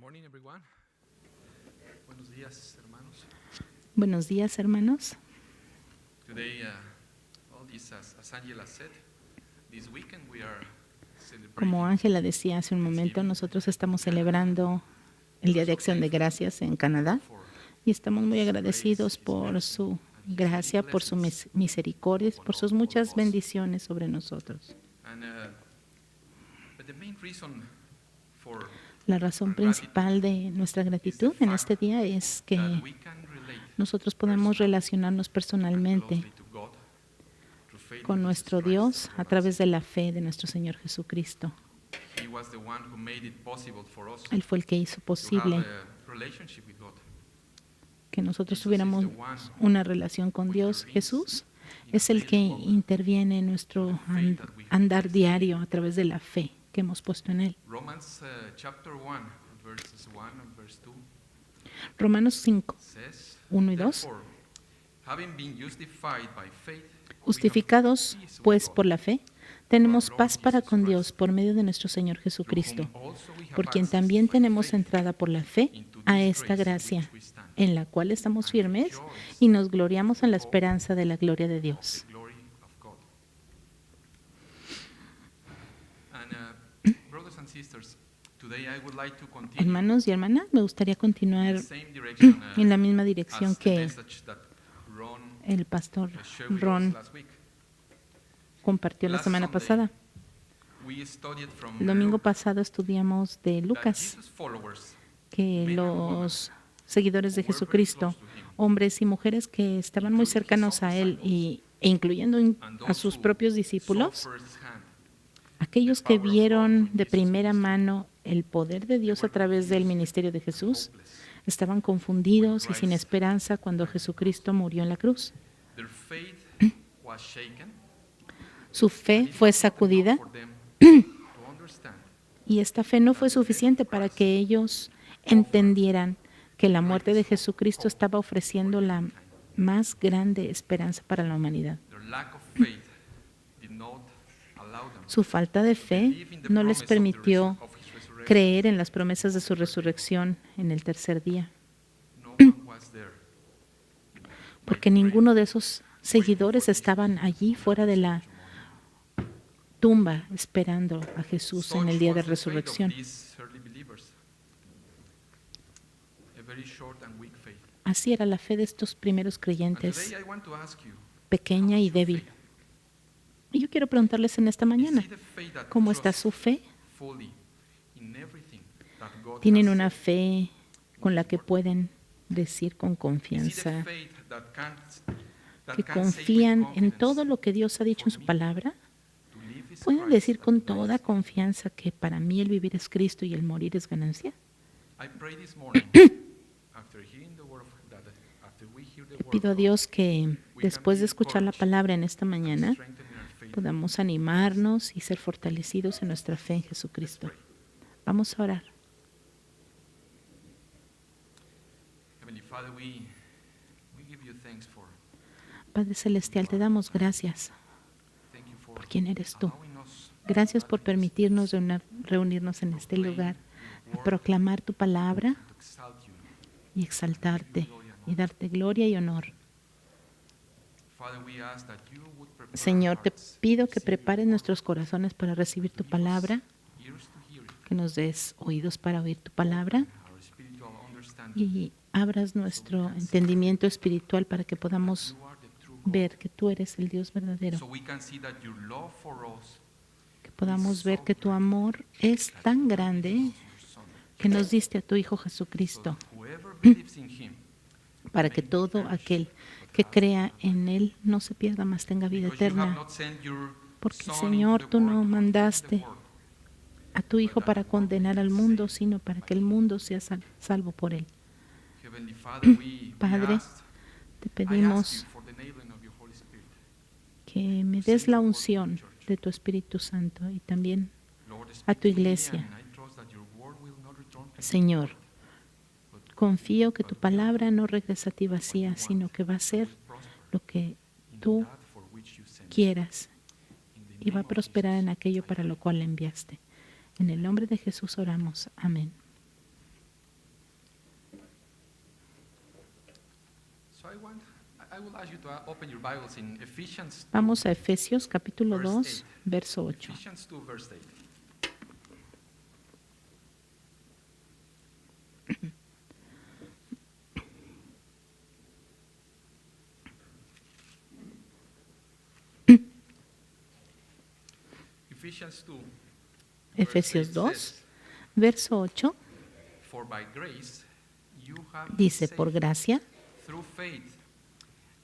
morning, everyone. Buenos días, hermanos. Buenos días, hermanos. Today, as Angela said, this weekend we are Como celebrating Ángela decía hace un momento, nosotros estamos celebrando el Día de Acción de Gracias en Canadá y estamos muy agradecidos por su gracia, por su misericordia, por sus muchas bendiciones sobre nosotros. And, but the main reason for La razón principal de nuestra gratitud en este día es que that we can relate nosotros podemos relacionarnos personalmente closely to God through faith con in nuestro Jesus Christ. Dios a través de la fe de nuestro Señor Jesucristo. He was the one who made it possible for us Él fue el que hizo to have posible a relationship with God. que nosotros tuviéramos una relación con Dios. Jesús es el que interviene en nuestro andar diario a través de la fe que hemos puesto en Él. Romans chapter 1, verses 1 and verse 2 Romanos 5, says, 1 y 2. "Therefore, having been justified by faith, Justificados, pues, por la fe, tenemos paz para con Dios por medio de nuestro Señor Jesucristo, por quien también tenemos entrada por la fe a esta gracia, en la cual estamos firmes y nos gloriamos en la esperanza de la gloria de Dios. the glory of God." And brothers and sisters, today I would like to continue Hermanos y hermanas, me gustaría in continuar the same direction en la misma dirección as the que message that Ron el pastor shared with us Ron last week. compartió la Last semana Sunday, pasada. we studied from El domingo Luke pasado estudiamos de that Lucas Jesus' followers que los seguidores de Jesucristo, hombres y mujeres que estaban muy cercanos a Él e incluyendo and a those sus who propios saw discípulos, firsthand aquellos que vieron de primera mano el poder de Dios a través del ministerio de Jesús, estaban confundidos y sin esperanza cuando Jesucristo murió en la cruz. their faith was shaken, Su fe fue sacudida for them to understand y esta fe no fue suficiente para que ellos entendieran que la muerte de Jesucristo estaba ofreciendo la más grande esperanza para la humanidad. their lack of faith did not allow them Su falta de fe believe in the no les promise permitió of his resurrection. creer en las promesas de su resurrección en el tercer día, No one was there. porque ninguno de esos seguidores estaban allí fuera de la tumba esperando a Jesús en el día de Such was the faith of resurrección. these early believers. A very short and weak faith. Así era la fe de estos primeros And creyentes, today I want to ask you, pequeña y débil. Y yo quiero preguntarles en esta is mañana, it a faith that ¿cómo está trusts su fe? fully in everything that God ¿Tienen has una said? fe con la que pueden decir con Is it a confianza faith that que can say with confían en confidence todo lo que Dios ha dicho en su me palabra? to live is ¿Pueden Christ decir con and to die toda is gain? confianza que para mí el vivir es Cristo y el morir es ganancia? I pray this morning, after hearing the word after we hear the word Pido a of Dios que we can después be de escuchar la encouraged palabra en esta God, mañana strengthen in our faith. podamos animarnos y ser fortalecidos en nuestra fe en Jesucristo. Vamos a orar. Heavenly Father, we give you thanks for Padre Celestial, te damos gracias thank you for por quién eres tú. allowing us Gracias por permitirnos reunirnos en este lugar, a proclamar tu palabra to exalt you. y exaltarte y darte gloria y honor. Father, we ask that you would prepare Señor, our te hearts, pido que prepares nuestros corazones para recibir tu palabra, ears to hear it, que nos des oídos para oír tu palabra our spiritual understanding. y abras nuestro entendimiento espiritual para que podamos You are the true God. ver que tú eres el Dios verdadero, So we can see that your love for us que podamos ver que tu amor es tan grande is your Son. que nos diste a tu Hijo So Jesucristo, that whoever believes in him, para que todo aquel que crea en Él no se pierda, más tenga vida because you have eterna. not sent your Porque, Son Señor, into the tú no world to condemn the mandaste world, a tu Hijo para condenar al mundo, sino para que el mundo sea salvo por Él. Heavenly Father, we Padre, ask, Te I ask pedimos you for the enabling of your Holy Spirit. que me des la unción de tu Espíritu Santo y también Lord, a speak tu to me, iglesia. and I trust that your word will not return to you Señor, void, but confío que tu palabra no regresa a ti vacía, sino que va a ser will prosper lo que in tú that for which you sent it. quieras In the y va name a of prosperar Jesus, en aquello I para pray. lo cual le enviaste. En el nombre de Jesús oramos. Amén. I will ask you to open your Bibles in Ephesians 2, Vamos a Efesios capítulo Verse 2, 8. verso 8. Ephesians 2, verse 8. Ephesians 2, Efesios verse 8 2, says, verso 8 For by grace you have been dice, por saved gracia through faith,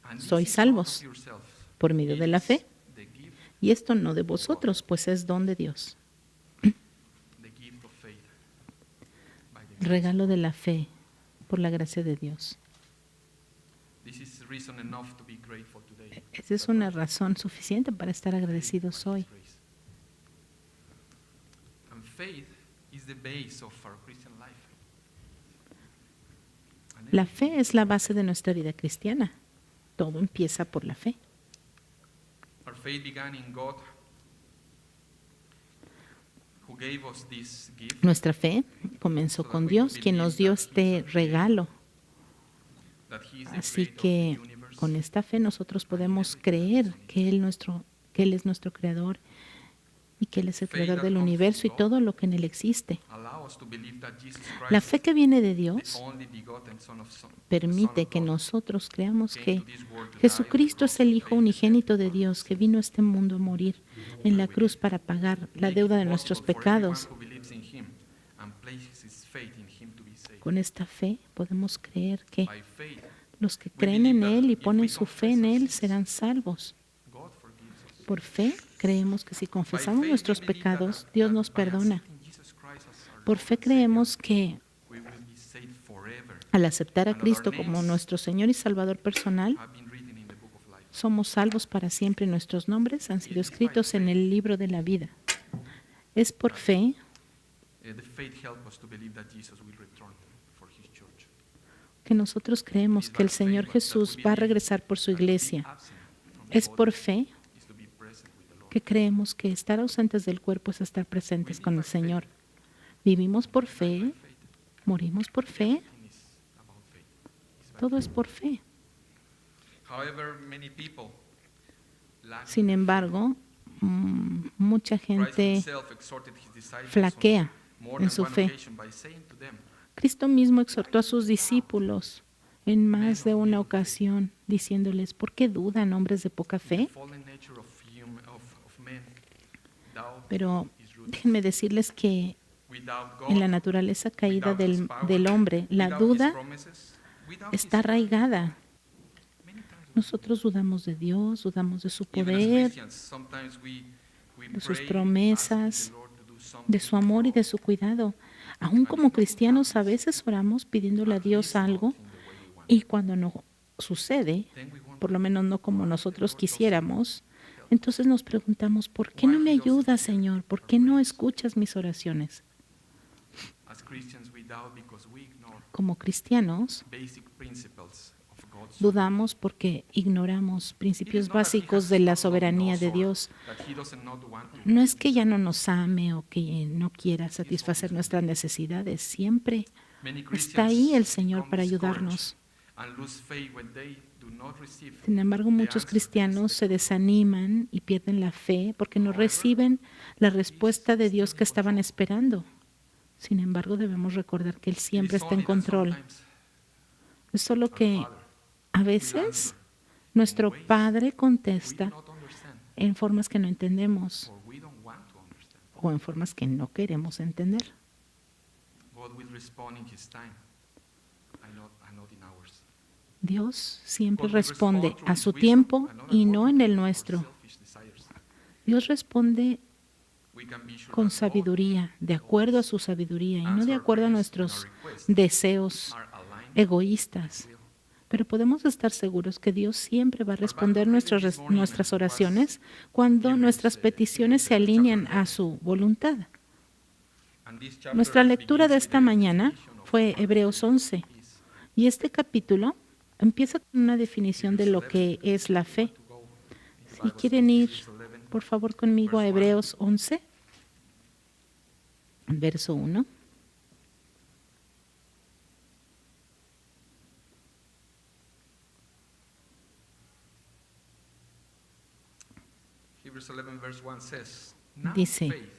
and this sois is not of salvos yourselves. por medio It de la is fe, the gift, y esto no de vosotros, pues es don de Dios. the gift of faith by the grace. Regalo de la fe por la gracia de Dios. This is reason enough to be grateful today. Esa es una razón suficiente para estar agradecidos hoy. Grace. And faith is the base of our Christian life. And La fe es la base de nuestra vida cristiana. Todo empieza por la fe. our faith began in God, who gave us this gift. Nuestra fe comenzó con Dios, quien nos dio este regalo. That He is the Así creator que of the universe. con esta fe nosotros podemos creer que Él es nuestro creador y que Él es el creador del universo y todo lo que en Él existe. Allow us to believe that Jesus La Christ, fe que viene de the Dios, only begotten Son of Son, permite que God, nosotros creamos came que to this world to die Jesucristo on es the el cross Hijo to pay unigénito the de debt Dios que vino a este mundo a morir en la cruz para pagar la deuda de nuestros pecados. Who believes in Him and places his faith in Him to be saved. Con esta fe podemos creer que By faith, los que creen en Él y ponen su fe en Él serán salvos. God forgives us. Por fe creemos que si By confesamos faith, nuestros we believe that- pecados, Dios nos by perdona. accepting Jesus Christ as our Por Lord fe and creemos que Savior, we will be saved forever. al aceptar a And our Cristo como names nuestro Señor y Salvador personal, have been written in the book of life. somos salvos para siempre y nuestros nombres han sido escritos en el libro de la vida. Es por fe The faith helps us to believe that Jesus will return for His church. que nosotros creemos que el Señor Jesús va a regresar por su iglesia. Es por fe Is to be present with the Lord. que creemos que estar ausentes del cuerpo es estar presentes con el Señor. Vivimos por fe, morimos por fe, Everything is about faith. It's by todo es por fe. However, many people lack Sin embargo, mucha Christ gente himself exhorted his disciples flaquea on more en than su one fe. occasion by saying to them, Cristo mismo exhortó a sus discípulos en más de una ocasión, diciéndoles, ¿por qué dudan hombres de poca "The fe? fallen nature of men, doubt Pero is rooted. déjenme decirles que Without God, en la naturaleza caída without His power, del hombre, la without His duda promises, without está His word, arraigada. many times we Nosotros dudamos de Dios, dudamos de su Even as poder, Christians, sometimes we de sus pray, promesas, asking the Lord to do something de su amor y de su cuidado. Aún como cristianos a veces oramos pidiéndole a Dios algo in the way we want. y cuando no sucede, Then we wonder, por lo menos no como nosotros quisiéramos, entonces nos preguntamos, ¿por qué no me ayudas, Señor? ¿Por qué no escuchas mis oraciones? as Christians, we doubt because we ignore Como cristianos, basic principles of God's dudamos porque ignoramos principios básicos de la soberanía de Dios. that He doesn't not want to. No es que ya no nos ame o que no quiera satisfacer nuestras necesidades, siempre Many está ahí el Christians Señor become para discouraged ayudarnos. and lose faith when they do not receive Sin embargo, muchos cristianos se desaniman y pierden la fe porque no reciben la respuesta de Dios que estaban esperando. Sin embargo, debemos recordar que Él siempre está en control. Es solo que a veces nuestro Padre contesta en formas que no entendemos or we don't want to understand. o en formas que no queremos entender. God will respond in His time and not in ours. Dios siempre God will responde respond through a His su wisdom tiempo and not y no en according el to our nuestro. selfish desires. Dios responde We can be sure con that God sabiduría, de acuerdo a su sabiduría y no de acuerdo a nuestros deseos are aligned egoístas. Pero podemos estar seguros que Dios siempre va a responder nuestras oraciones cuando nuestras peticiones se alinean a su voluntad. and this chapter Nuestra lectura de begins esta with the mañana definition of fue what Hebreos 11 is. y este capítulo empieza con una definición de lo que es la fe. To go in the Si Bible quieren study, ir, Hebrews 11, por favor, conmigo a Hebreos 11, verso 1. Hebrews 11 verse 1 says, "Now Dice, faith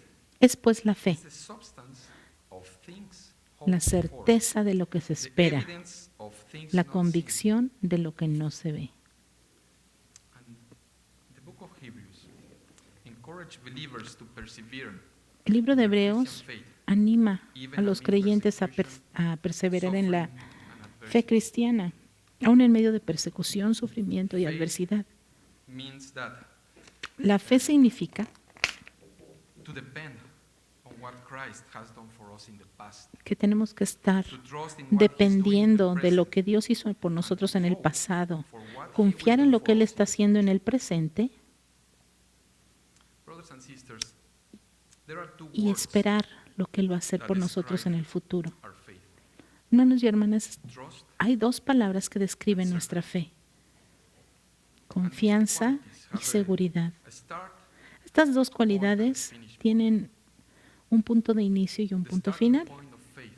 es pues la fe, is the substance of things hoped la for, certeza de lo que se the espera, evidence of things la not seen." convicción de lo que no se ve. And the book of Hebrews encourage believers to persevere El libro de in their Hebreos Christian faith, anima even a los amid creyentes persecution, a perseverar en la suffering, and fe adversity. cristiana, aún en medio de persecución, sufrimiento y Faith adversidad. means that La fe significa to depend on what Christ has done for us in the past, que tenemos que estar to trust in what He's doing in dependiendo the de lo present, que Dios hizo por nosotros en el hope pasado, for what He confiar will en do lo que for Él us está in the haciendo en future. el presente Brothers and sisters, there are two y words esperar lo que Él va a hacer that por nosotros en describe el futuro. our faith. Hermanos y hermanas, Trust hay dos palabras que describen nuestra fe: confianza y seguridad. a start, Estas dos cualidades tienen un punto de inicio y un the punto starting final. point of faith,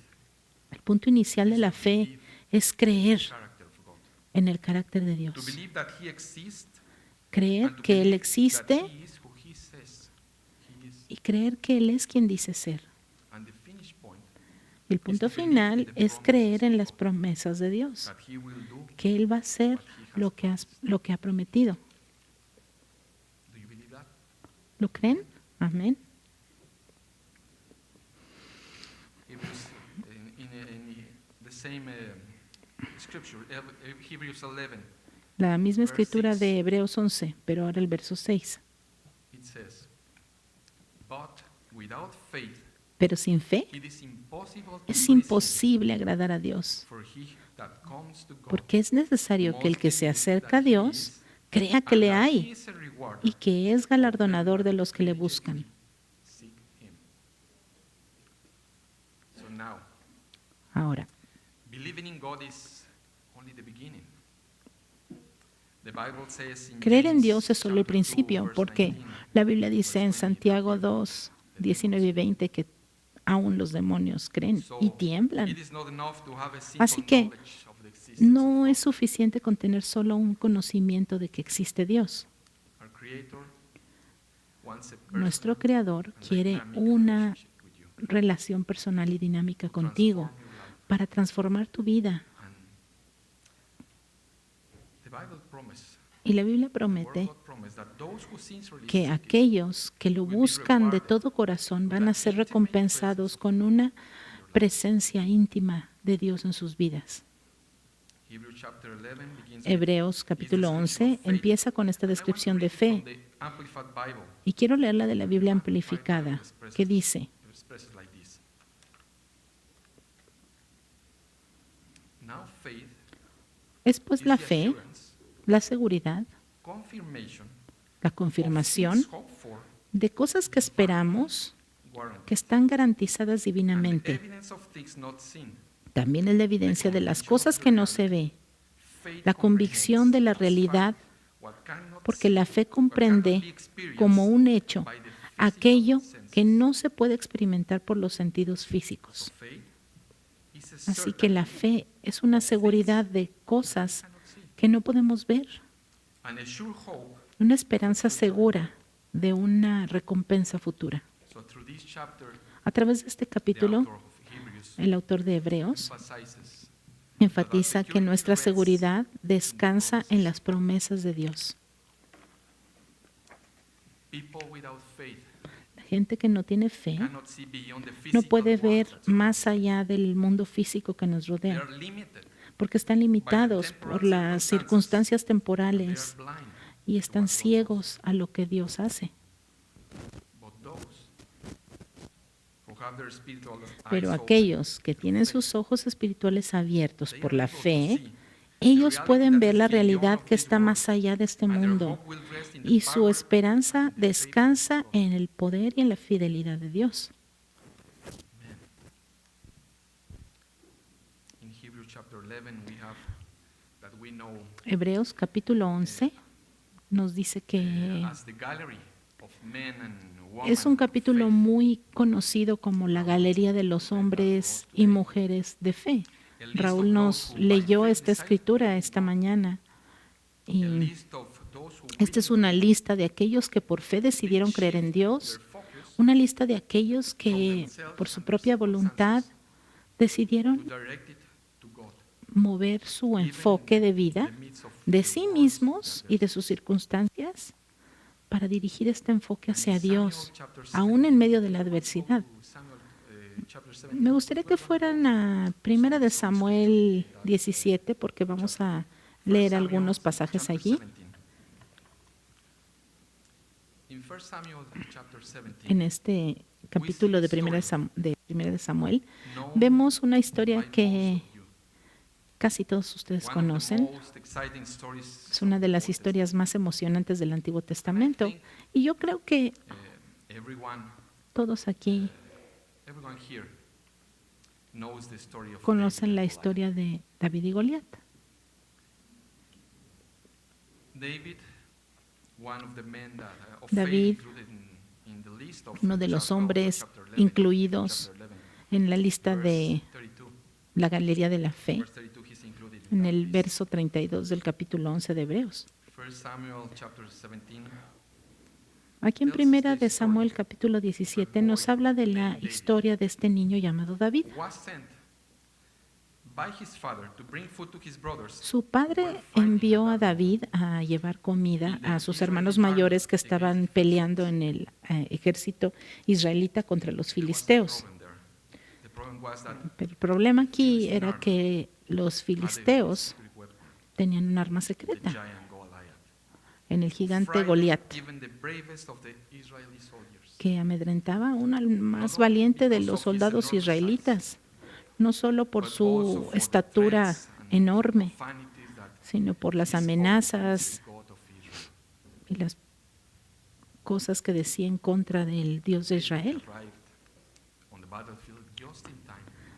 El punto inicial de la fe es creer character of God. en el carácter de To Dios, believe that He exists creer and to que Él believe existe that He is who He says He is. y creer que Él es quien dice ser. And the finish point, Y el punto final es creer en las promesas de Dios, that He will do. que Él va a hacer lo que ha prometido. Do you believe that? ¿Lo creen? Amén. Hebrews, in the same scripture, Hebrews 11, La misma escritura de Hebreos 11, pero ahora el verso 6. it says, "But without faith, Pero sin fe it is impossible to es please Him, imposible agradar a Dios, for he that comes to God porque es necesario que el que se must acerca a believe that He Dios is, crea que and le that He hay is a rewarder y que es galardonador of them de los that que le diligently buscan. seek Him." So now, Ahora, believing in God is only the beginning. The Bible says in creer en James Dios es solo el chapter 2, principio, verse porque 19, la Biblia dice en verse 20, Santiago that 2, the 19 y 20 que aún los demonios creen y tiemblan. it is not enough to have a simple Así que knowledge of the existence of no God. es suficiente con tener solo un conocimiento de que existe Dios. Our Creator wants a personal Nuestro Creador and quiere dynamic una relationship with you relación personal y dinámica to contigo transform your life. para transformar tu vida. And the Bible promise, Y la Biblia the Word promete of God promise that those who sincerely que seek it aquellos que lo buscan de todo corazón van a ser recompensados con una presencia íntima de Dios en sus vidas. Hebrews chapter 11 begins with Hebreos capítulo 11 empieza con esta descripción de fe. from the Amplified Bible. Y quiero leerla de la Biblia amplificada, que dice, It expresses like this. Now faith es pues is la the fe, assurance, la seguridad, confirmation la of confirmación things hoped for, de cosas que esperamos guaranteed, que están garantizadas and the divinamente. evidence of things not seen. También es la evidencia de las cosas que no se ve, Faith la convicción de la realidad, comprehends what cannot porque see, la fe what cannot be comprende experienced como un hecho by the physical aquello senses. que no se puede experimentar por los sentidos físicos. So faith is a Así que la fe es una seguridad de cosas cannot see, que no podemos ver, and a sure hope. una esperanza segura de una recompensa futura. So through this chapter, A través de este the capítulo, author of Hebrews el autor de Hebreos emphasizes enfatiza que nuestra seguridad descansa en las promesas de Dios. people without faith La gente que no tiene fe cannot see beyond the no physical puede world ver that's más allá del mundo físico que nos They rodea, are limited. porque están limitados por las circunstancias They are temporales blind. y están ciegos a lo que Dios hace. But those who have their spiritual Pero eyes aquellos que open tienen to sus ojos espirituales abiertos faith, por they la are able to fe, see ellos pueden ver la realidad que está más allá de este and their mundo hope will rest in the y su power esperanza and the faith of descansa God. en el poder y en la fidelidad de Dios. In Hebrews chapter 11 we have that we know Hebreos capítulo 11 nos dice que as the gallery of men and women es un of capítulo faith. muy conocido como la galería de los hombres y mujeres de fe. A list Raúl of nos those who by leyó faith esta decided to escritura believe esta God. mañana A y list of those Esta es una lista de aquellos que por fe decidieron creer en Dios, una lista de aquellos que por su propia voluntad decidieron mover su enfoque de vida de sí mismos y de sus circunstancias para dirigir este enfoque hacia Dios, aún en medio de la adversidad. Me gustaría que fueran a 1 de Samuel 17, porque vamos a leer algunos pasajes allí. En este capítulo de 1 de Samuel, vemos una historia que casi todos ustedes conocen. Es una de las historias más emocionantes del Antiguo Testamento. Y yo creo que todos aquí conocen la historia de David y Goliat. David, uno de los hombres incluidos en la lista de la Galería de la Fe, en el verso 32 del capítulo 11 de Hebreos. Aquí en 1 de Samuel capítulo 17 nos habla de la historia de este niño llamado David. Su padre envió a David a llevar comida a sus hermanos mayores que estaban peleando en el ejército israelita contra los filisteos. Pero el problema aquí era que los filisteos tenían un arma secreta en el gigante Goliat, que amedrentaba aún al más valiente de los soldados israelitas, no solo por su estatura enorme, sino por las amenazas y las cosas que decía en contra del Dios de Israel.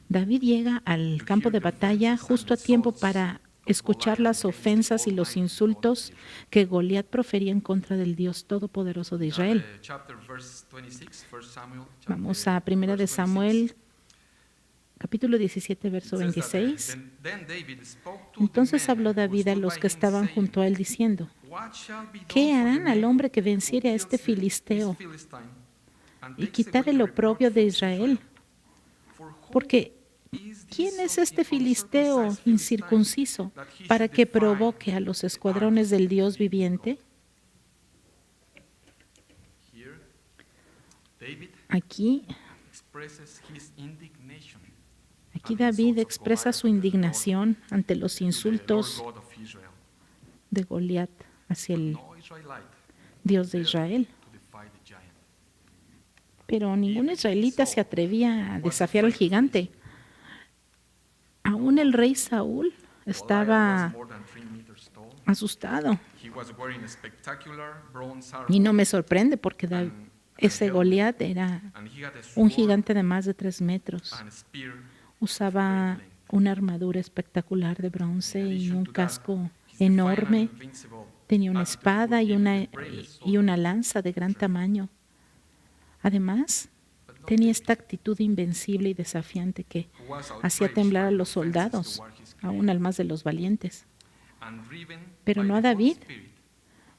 David llega al campo de batalla justo a tiempo para escuchar las ofensas y los insultos que Goliat profería en contra del Dios Todopoderoso de Israel. Vamos a 1 de Samuel, capítulo 17, verso 26. Entonces habló David a los que estaban junto a él diciendo: ¿qué harán al hombre que venciere a este filisteo y quitare el oprobio de Israel? Porque ¿quién es este filisteo incircunciso para que provoque a los escuadrones del Dios viviente? Aquí David expresa su indignación ante los insultos de Goliat hacia el Dios de Israel. Pero ningún israelita se atrevía a desafiar al gigante. Aún el rey Saúl estaba asustado. Y no me sorprende porque ese Goliat era un gigante de más de 3 metros. Usaba una armadura espectacular de bronce y un casco enorme. Tenía una espada y una lanza de gran tamaño. Además, tenía esta actitud invencible y desafiante que hacía temblar a los soldados, aún al más de los valientes. Pero no a David,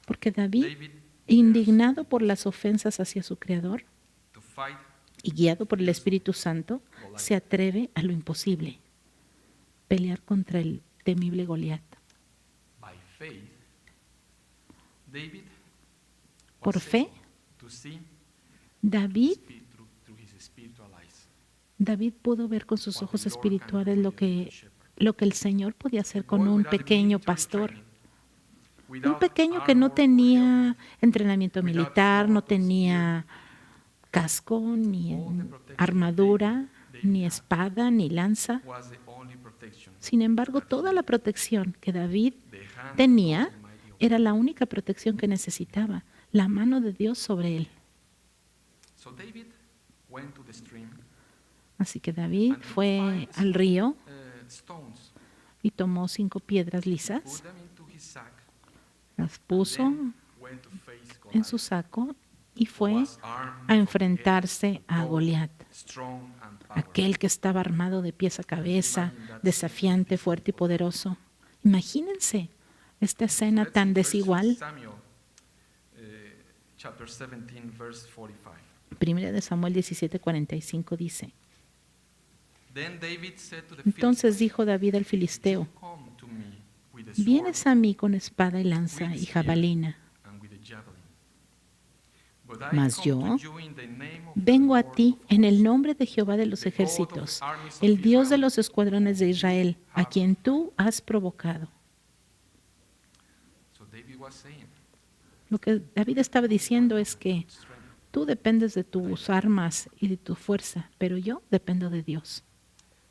porque David, indignado por las ofensas hacia su Creador y guiado por el Espíritu Santo, se atreve a lo imposible: pelear contra el temible Goliat. Por fe, David pudo ver con sus ojos espirituales lo que el Señor podía hacer con un pequeño pastor. Un pequeño que no tenía entrenamiento militar, no tenía casco, ni armadura, ni espada, ni lanza. Sin embargo, toda la protección que David tenía era la única protección que necesitaba, la mano de Dios sobre él. Así que David fue al río y tomó 5 piedras lisas, las puso en su saco y fue a enfrentarse a Goliat, aquel que estaba armado de pies a cabeza, desafiante, fuerte y poderoso. Imagínense esta escena tan desigual. chapter 17, verse 45. Primera de Samuel 17:45 dice: Then David said to the Entonces Philistines, dijo David al filisteo: come to me with the sword Vienes a mí con espada y lanza with y spear jabalina, and with the javelin. But I mas come yo to you in the name of the vengo a Lord ti of en el hosts, nombre de Jehová de los the God of the ejércitos, armies of el Dios de Israel, los escuadrones de whom Israel, you a have quien tú defied." has provocado. So David was saying, Lo que David estaba diciendo es que strength. tú dependes de tus armas y de tu fuerza, pero yo dependo de Dios.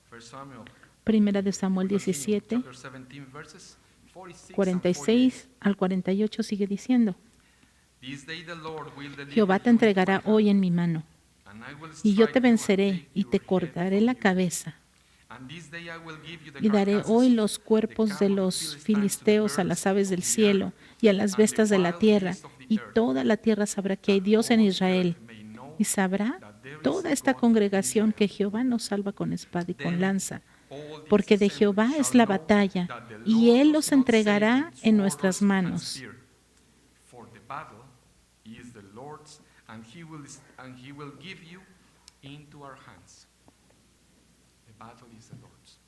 First Samuel, Primera de Samuel we continue, 17, chapter 17, verses 46 and 46 al 48 sigue diciendo: 48. This day the Lord will deliver Jehová te you into my entregará hand, hoy en mi mano, and I will y yo te strike you and venceré take y your te head cortaré from la you. cabeza, And this day I will give you the y daré carcasses hoy of los the cuerpos de camp of the los Philistines to the filisteos a las birds aves of del the cielo air, y a las and the bestias de la wild tierra, beasts of the y earth, toda la tierra sabrá que hay that Dios en all the Israel, earth may know y sabrá that there is toda a esta God in congregación que Israel. Jehová nos salva con espada y con Then lanza, all the porque de assembly Jehová es shall la know batalla, that the y Lord Él does los not save entregará with en sword nuestras and manos. spear, for the battle is the Lord's, and he will give you into our hands. The battle is the Lord's.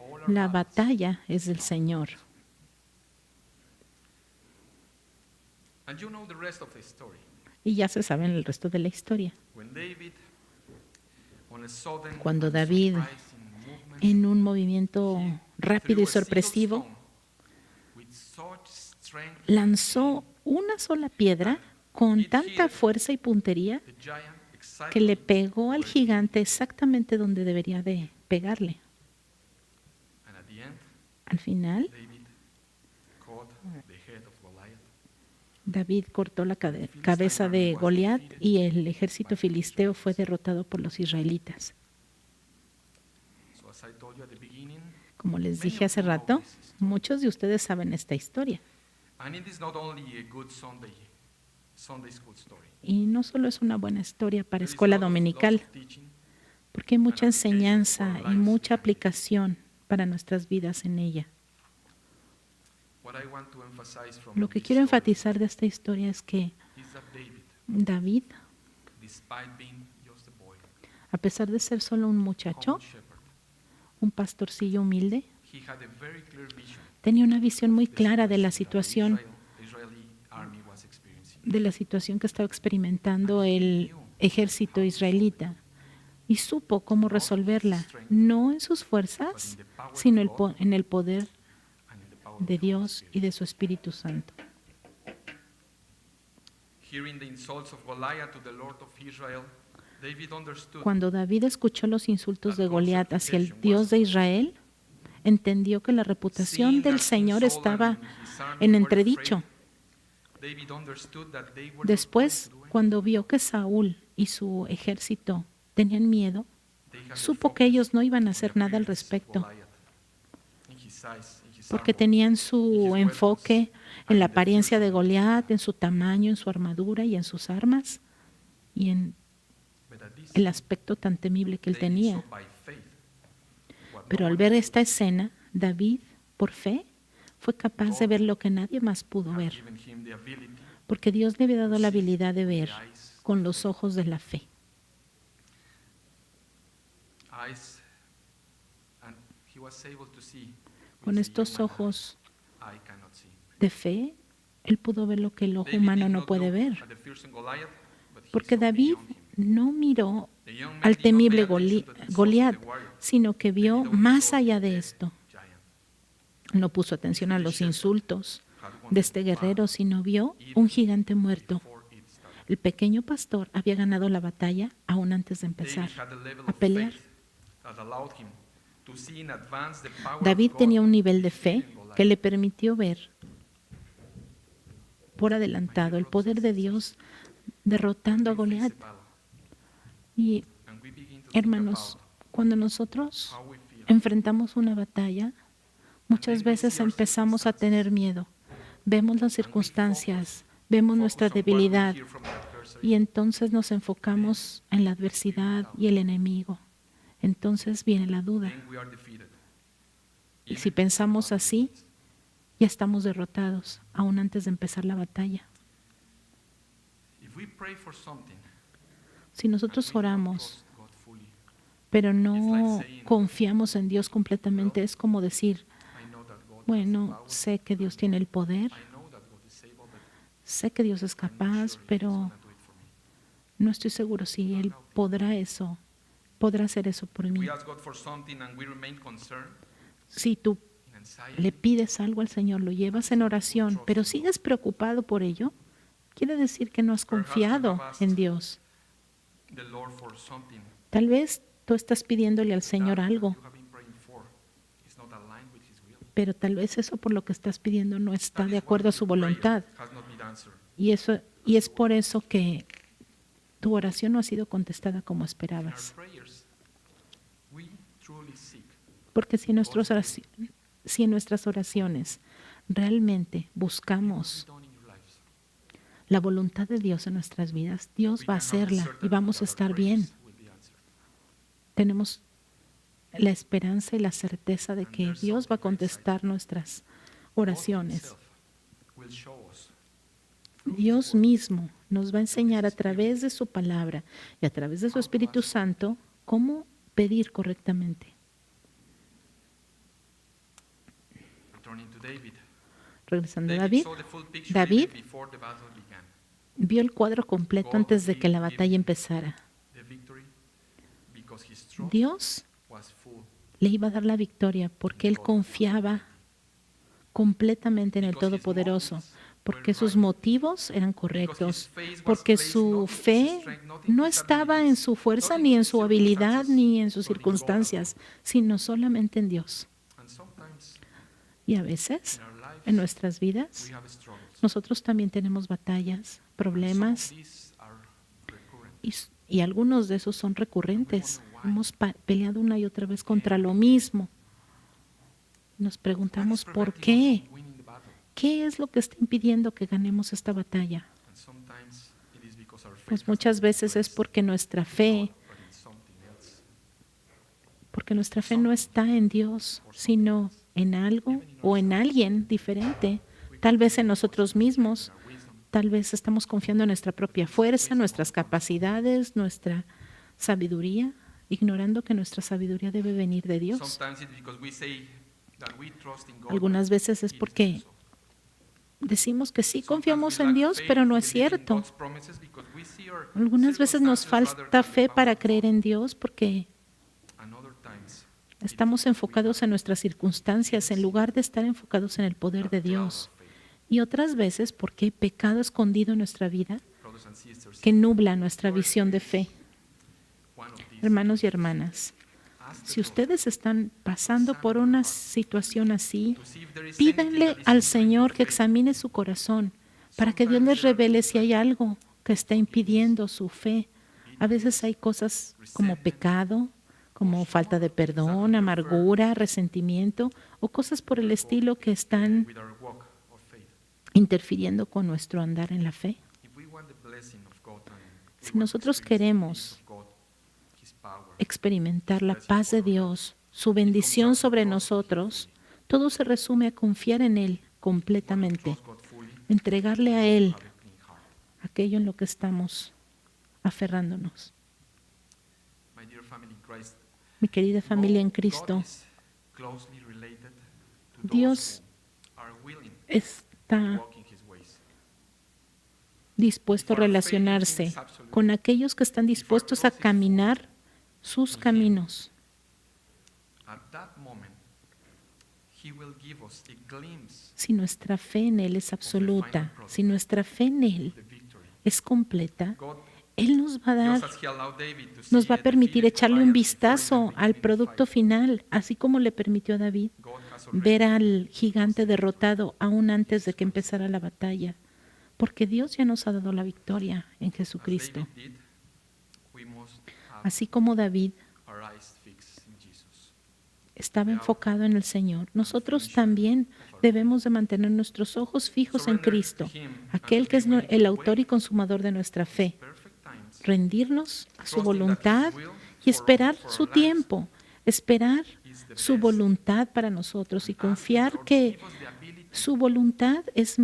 All our La battles batalla es del belong to Señor. God. And you know the rest of the story. Y ya se sabe el resto de la historia. When David, on a sudden Cuando and David, surprising movement, en un movimiento he rápido y threw a single sorpresivo, stone with such strength lanzó una sola piedra con tanta fuerza y puntería the giant que le exactly pegó al where it gigante hit. exactamente donde debería de pegarle. And at the end, Al final, David caught the head of Goliath. David cortó la cabeza de Goliat y el ejército filisteo fue derrotado por los israelitas. So as I told you at the beginning, Como les many dije of hace you know rato, this story. muchos de ustedes saben esta historia. And it is not only a good Sunday school story. Y no solo es una buena historia para There is escuela lots of dominical, teaching, porque hay mucha and application enseñanza for our y lives mucha behind it. aplicación para nuestras vidas en ella. What I want to emphasize from Lo que this quiero story enfatizar de esta historia es que is that David, despite being just a boy, a pesar de ser solo un muchacho, common shepherd, un pastorcillo humilde, he had a very clear vision tenía una visión muy of the clara de la situation situación, that the Israeli army was experiencing. que estaba experimentando el ejército israelita, y supo cómo resolverla, no en sus fuerzas, sino en el poder And in the power de of the Holy Dios y Spirit. de su Espíritu Santo. Hearing the insults of Goliath to the Lord of Israel, David understood Cuando David escuchó los insultos de Goliat hacia el Dios de Israel, entendió que la reputación seeing del that King Señor Saul estaba and his army en were entredicho. afraid, David understood that they were not Después, going to do cuando vio que Saúl y su ejército tenían miedo, anything. They had their supo que focus ellos no iban a on hacer the nada al appearance of respecto, Goliath, in his size, in his porque armor, tenían in su his enfoque weapons, en and la in the apariencia de fearsome looking Goliat, man. en su tamaño, en su armadura y en sus armas, y en But at this, el aspecto tan temible que él David tenía. saw by faith what no Pero al one ver else esta could see. escena, David, por fe, fue capaz de ver lo que nadie más pudo Had ver, given him the ability porque Dios le había dado la habilidad de with the ver eyes con of los faith. ojos de la fe. Eyes, and he was able to see with Con the estos human ojos eye cannot see. de fe, él pudo ver lo que el ojo David humano did no not puede look ver, at the fearsome Goliath, but he porque saw David beyond him. no miró The young man al did not pay temible attention to the insults of Goliat, the warrior. sino que vio David only más saw allá the de dead esto. giant. No puso atención a los insultos Had won de the este battle guerrero, sino vio even un gigante muerto. before it started. El pequeño pastor había ganado la batalla aún antes de empezar David had a level a of pelear. faith that allowed him to see in advance the power David of God tenía un nivel de fe defeating Goliath. que le permitió ver por adelantado el poder de Dios derrotando a We face Goliat. a battle, Y and we begin to think hermanos, about cuando nosotros how we feel. enfrentamos una batalla, muchas veces empezamos a tener miedo. Vemos las circunstancias, vemos nuestra Focus on what we debilidad hear from the adversary. y entonces nos enfocamos en la adversidad y el enemigo. Entonces viene la duda. Then we are defeated. Y Even si pensamos without así, defeat. ya estamos derrotados, aún antes de empezar la batalla. we pray for something, Si nosotros and we don't oramos, trust God fully, pero no confiamos en Dios completamente, es como decir, I know that God has bueno, the power, sé que Dios tiene el poder, I know that God is able, but sé que Dios es I'm not capaz, sure He's pero gonna do it for me. no estoy seguro si Él podrá hacer eso por mí. We ask God for something and we remain concerned, Si tú in anxiety, le pides algo al Señor, lo llevas en oración, pero sigues preocupado por ello, quiere decir que no has confiado en Dios. the Lord for something Tal vez tú estás pidiéndole al Señor that algo, you have been praying for is not aligned with His will. pero tal vez eso por lo que estás pidiendo no está That de is why acuerdo a your su prayer voluntad. has not been answered. Y es por eso que tu oración no ha sido contestada como In our esperabas. prayers, we truly seek Porque si en nuestras oraciones realmente His will buscamos be done in your lives. la voluntad de Dios en nuestras vidas, Dios We va a can have the hacerla y certainty vamos a that our estar prayers bien. will be answered. Tenemos la esperanza y la certeza de And que there's Dios va a something very contestar nuestras God oraciones. Himself will show us through His Dios word mismo nos va a enseñar a través de su palabra y a través de su Espíritu Santo cómo pedir correctamente. Returning to David. Regresando a David David, saw the full picture David even before the battle began. vio el cuadro completo antes de que la batalla empezara. The victory because his trust Dios was full. le iba a dar la victoria porque él confiaba completamente en el Todopoderoso, porque sus motivos eran correctos, porque su fe no estaba en su fuerza, ni en su habilidad, ni en sus circunstancias, sino solamente en Dios. And sometimes Y a veces, in our lives en nuestras vidas, we have struggles. nosotros también tenemos batallas, And problemas, some of these are recurrent. y algunos de esos son recurrentes. Hemos peleado una y otra vez contra lo mismo. Nos preguntamos por qué. Preventing us from winning the battle. ¿Qué es lo que está impidiendo que ganemos esta batalla? And sometimes it is because our faith Pues has muchas not been veces es placed porque nuestra in fe, God, but in something else. no está en Dios, sino en algo o en alguien diferente. Tal vez en nosotros mismos, Our wisdom. tal vez estamos confiando en nuestra propia fuerza, nuestras capacidades, nuestra sabiduría, ignorando que nuestra sabiduría debe venir de Dios. Sometimes it's because we say that we trust in God. Algunas veces es but it porque isn't so. decimos que sí Sometimes confiamos we en lack Dios, faith pero no in es believing cierto. God's promises because we see our Algunas veces nos circumstances rather falta than the fe power para of creer God. en Dios porque And other times, estamos enfocados en nuestras circunstancias en lugar de estar enfocados en el poder de Dios. Y otras veces porque hay pecado escondido en nuestra vida brothers and sisters, que nubla nuestra visión de fe. one of these Hermanos y hermanas, ask the si Lord ustedes están pasando por una situación así, to see if there is pídanle anything that is al hindering Señor your que faith. examine su corazón para que Dios les revele si hay algo que está impidiendo su fe. A veces hay cosas como pecado, como falta de perdón, amargura, resentimiento o cosas por el estilo que están With our walk of faith. interfiriendo con nuestro andar en la fe. If we want the blessing of God and we Si want to nosotros experience the queremos peace of God, His power, experimentar la paz de Dios, su bendición sobre nosotros, todo se resume a confiar en Él completamente, trust God fully, entregarle a Él have a clean heart. aquello en lo que estamos aferrándonos. My dear family in Christ, Mi querida familia en God Cristo, is closely related to Dios those who are willing to está walk in His ways. dispuesto a relacionarse con aquellos que están dispuestos a caminar sus caminos. At that moment, He will give us a glimpse Si nuestra fe en Él es absoluta, si nuestra fe en Él of the victory. es completa, God, Él nos va a dar, just as He allowed David to nos see va a a permitir defeated echarle un Goliath before vistazo even al beginning the producto fight, final, así como le permitió a David God has already ver al gigante derrotado aún antes de que empezara la batalla, porque Dios ya nos ha dado la victoria en as Jesucristo. David did, we must have Así como David our eyes fixed in Jesus. estaba enfocado en el Señor, nosotros también debemos de mantener nuestros ojos fijos en Cristo, aquel que es el autor y consumador de nuestra fe, Perfect times, rendirnos a su voluntad y esperar su tiempo, esperar su voluntad para nosotros y confiar que give us the ability su voluntad es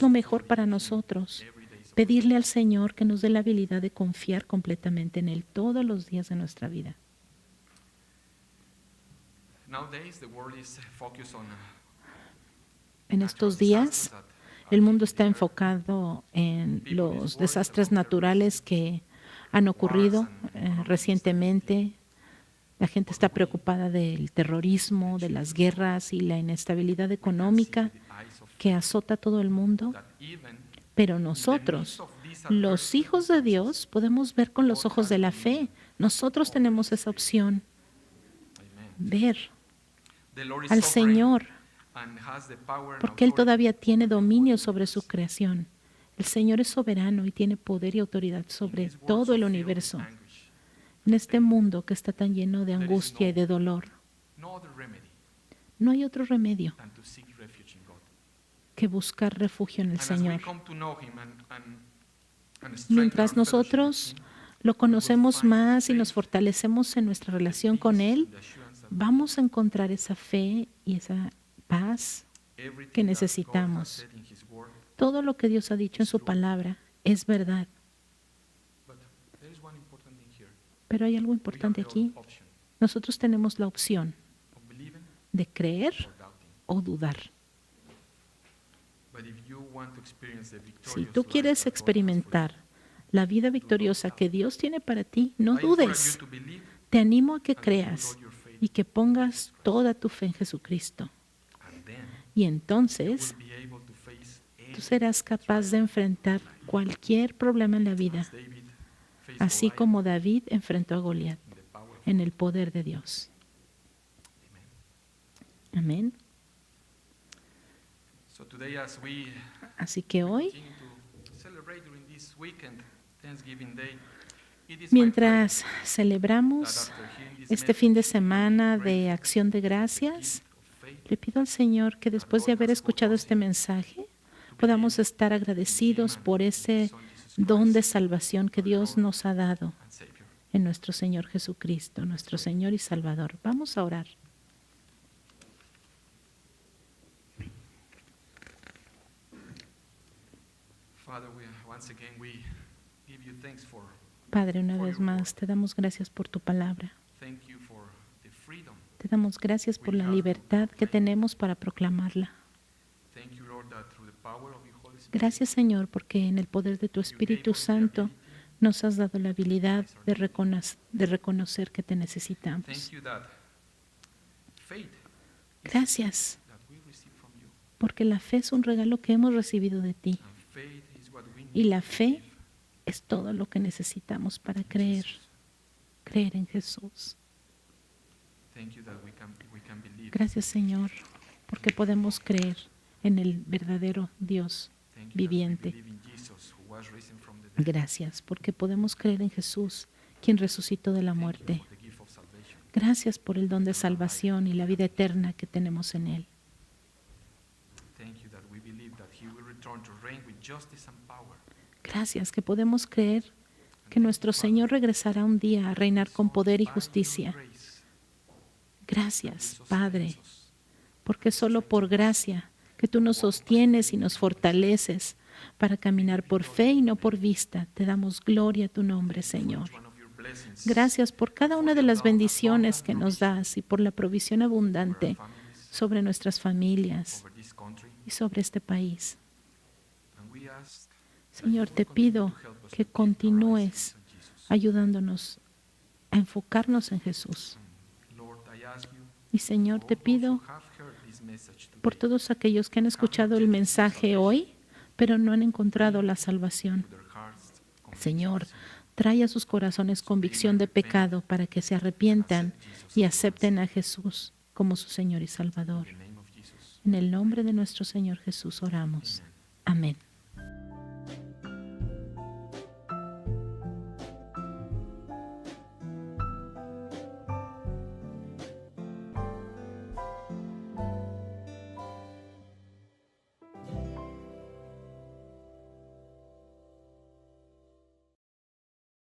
lo mejor para nosotros every day of pedirle al Señor que nos dé la habilidad de confiar completamente en Él todos los días de nuestra vida. Nowadays, the world is focused on En estos días, el mundo está enfocado en los desastres naturales que han ocurrido recientemente. La gente está preocupada del terrorismo, de las guerras y la inestabilidad económica que azota a todo el mundo. Pero nosotros, los hijos de Dios, podemos ver con los ojos de la fe. Nosotros tenemos esa opción, ver al Señor, porque Él todavía tiene dominio sobre su creación. El Señor es soberano y tiene poder y autoridad sobre todo el universo. En este mundo que está tan lleno de angustia y de dolor, no hay otro remedio que buscar refugio en el Señor. Mientras nosotros lo conocemos más y nos fortalecemos en nuestra relación con Él, vamos a encontrar esa fe y esa paz que necesitamos. Todo lo que Dios ha dicho en su palabra es verdad. Pero hay algo importante aquí. Nosotros tenemos la opción de creer o dudar. Si tú quieres experimentar la vida victoriosa que Dios tiene para ti, no dudes. Te animo a que creas y que pongas toda tu fe en Jesucristo. Y entonces tú serás capaz de enfrentar cualquier problema en la vida, así como David enfrentó a Goliat en el poder de Dios. Amén. Así que hoy, mientras celebramos este fin de semana de acción de gracias, le pido al Señor que después de haber escuchado este mensaje, podamos estar agradecidos por ese don de salvación que Dios nos ha dado en nuestro Señor Jesucristo, nuestro Señor y Salvador. Vamos a orar. Padre, una vez más, te damos gracias por tu palabra. Te damos gracias por la libertad que tenemos para proclamarla. Gracias, Señor, porque en el poder de tu Espíritu Santo nos has dado la habilidad de reconocer que te necesitamos. Gracias, porque la fe es un regalo que hemos recibido de ti. Y la fe es todo lo que necesitamos para creer en Jesús. Gracias, Señor, porque podemos creer en el verdadero Dios viviente. Gracias, porque podemos creer en Jesús, quien resucitó de la muerte. Gracias por el don de salvación y la vida eterna que tenemos en Él. Gracias que podemos creer que nuestro Señor regresará un día a reinar con poder y justicia. Gracias, Padre, porque solo por gracia que tú nos sostienes y nos fortaleces para caminar por fe y no por vista, te damos gloria a tu nombre, Señor. Gracias por cada una de las bendiciones que nos das y por la provisión abundante sobre nuestras familias y sobre este país. Señor, te pido que continúes ayudándonos a enfocarnos en Jesús. Y Señor, te pido por todos aquellos que han escuchado el mensaje hoy, pero no han encontrado la salvación. Señor, trae a sus corazones convicción de pecado para que se arrepientan y acepten a Jesús como su Señor y Salvador. En el nombre de nuestro Señor Jesús oramos. Amén.